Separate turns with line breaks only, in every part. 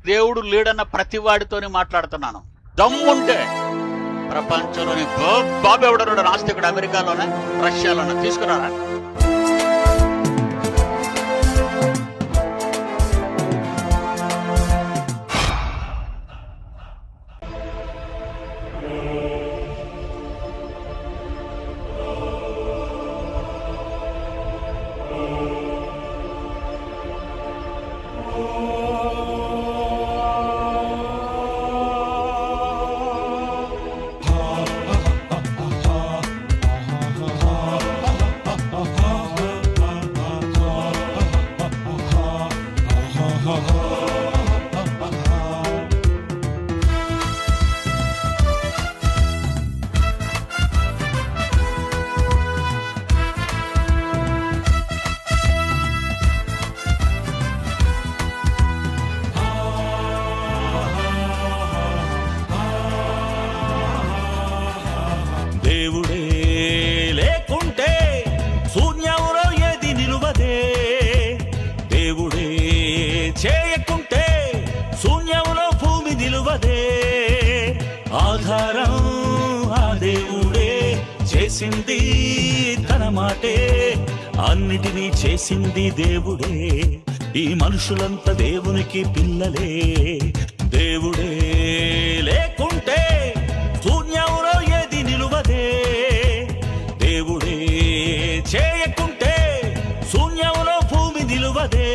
దేవుడు లేడన్న ప్రతి వాడితోనే మాట్లాడుతున్నాను. దమ్ముంటే ప్రపంచంలోని బాబు ఎవడన్నాడు నాస్తికుడు, అమెరికాలోనే రష్యాలోనే తీసుకురారా.
దేవుడే లేకుంటే శూన్యంలో ఏది నిలువదే, దేవుడే చేయకుంటే శూన్యంలో భూమి నిలువదే. ఆధారం ఆ దేవుడే, చేసింది తన మాటే, అన్నిటినీ చేసింది దేవుడే. ఈ మనుషులంతా దేవునికి పిల్లలే. దేవుడే లేకుంటే శూన్యంలో ఏది నిలువదే, దేవుడే చేయకుంటే శూన్యంలో భూమి నిలువదే.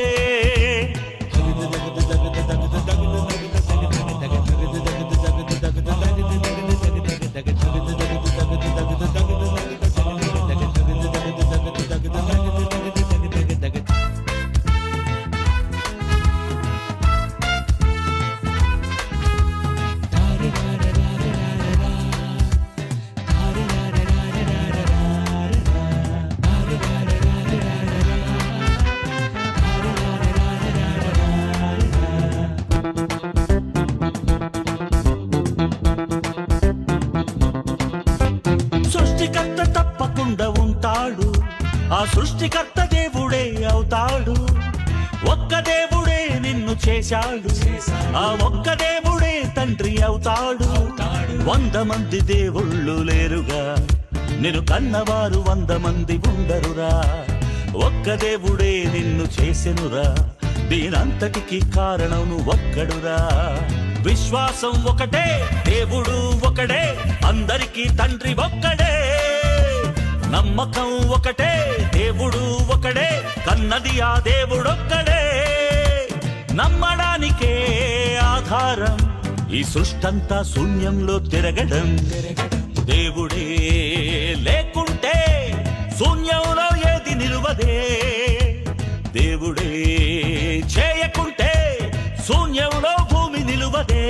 సృష్టికర్త తప్పకుండా ఉంటాడు, ఆ సృష్టికర్త దేవుడే అవుతాడు. ఒక్క దేవుడే నిన్ను చేశాడు, ఆ ఒక్క దేవుడే తండ్రి అవుతాడు. 100 మంది దేవుళ్ళు లేరుగా, నిన్ను కన్నవారు 100 మంది ఉండరురా. ఒక్క దేవుడే నిన్ను చేసెనురా, దీనంతటికి కారణం ఒక్కడురా. విశ్వాసం ఒకటే, దేవుడు ఒకడే, అందరికీ తండ్రి ఒక్కడే. నమ్మకం ఒకటే, దేవుడు ఒకడే, కన్నది ఆ దేవుడొక్కడే. నమ్మడానికే ఆధారం ఈ సృష్టంతా శూన్యంలో తిరగడం. దేవుడే లేకుంటే శూన్యంలో ఏది నిలువదే, దేవుడే చేయకుంటే శూన్యంలో భూమి నిలువదే.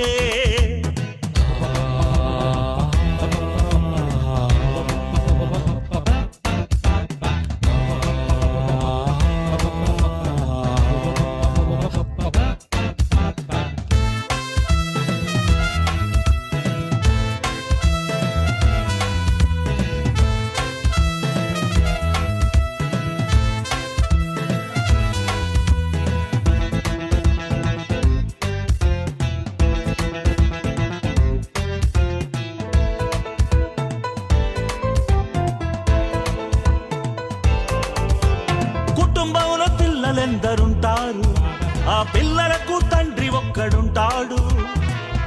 కుటుంబంలో పిల్లలెందరుంటారు, ఆ పిల్లలకు తండ్రి ఒక్కడుంటాడు.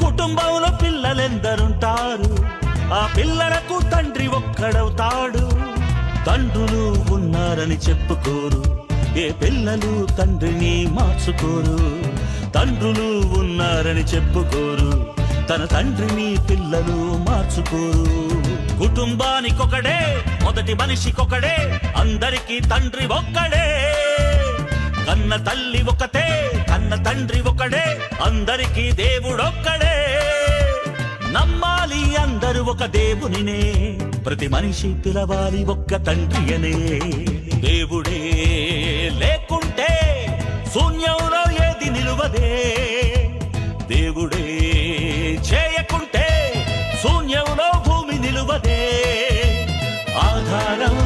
కుటుంబంలో పిల్లలెందరుంటారు, ఆ పిల్లలకు తండ్రి ఒక్కడవుతాడు. తండ్రులు ఉన్నారని చెప్పుకోరు, ఏ పిల్లలు తండ్రిని మార్చుకోరు. తండ్రులు ఉన్నారని చెప్పుకోరు, తన తండ్రిని పిల్లలు మార్చుకోరు. కుటుంబానికొకడే, మొదటి మనిషికొకడే, అందరికీ తండ్రి ఒక్కడే. కన్న తల్లి ఒకటే, కన్న తండ్రి ఒకడే, అందరికీ దేవుడొక్కడే. నమ్మాలి అందరూ ఒక దేవునినే, ప్రతి మనిషి పిలవాలి ఒక్క తండ్రి అనే. దేవుడే లేకుంటే శూన్యంలో ఏది నిలువదే, దేవుడే చేయకుంటే శూన్యంలో భూమి నిలువదే. ఆధారం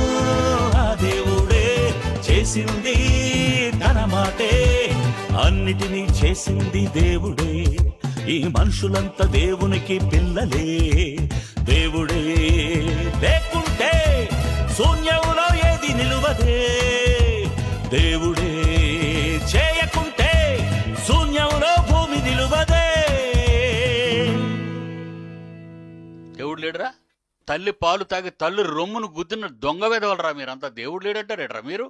ఆ దేవుడే, చేసింది తన మాటే, అన్నిటినీ చేసింది దేవుడే, ఈ మనుషులంతా దేవునికి పిల్లలే. దేవుడే లేకుంటే శూన్యములో ఏది నిలువదే, దేవుడే చేయకుంటే శూన్యములో భూమి నిలువదే.
దేవుడు లేడరా? తల్లి పాలు తాగి తల్లి రొమ్మును గుద్దిన దొంగ వెదవలరా మీరంతా? దేవుడు లేడంటారేట్రా మీరు?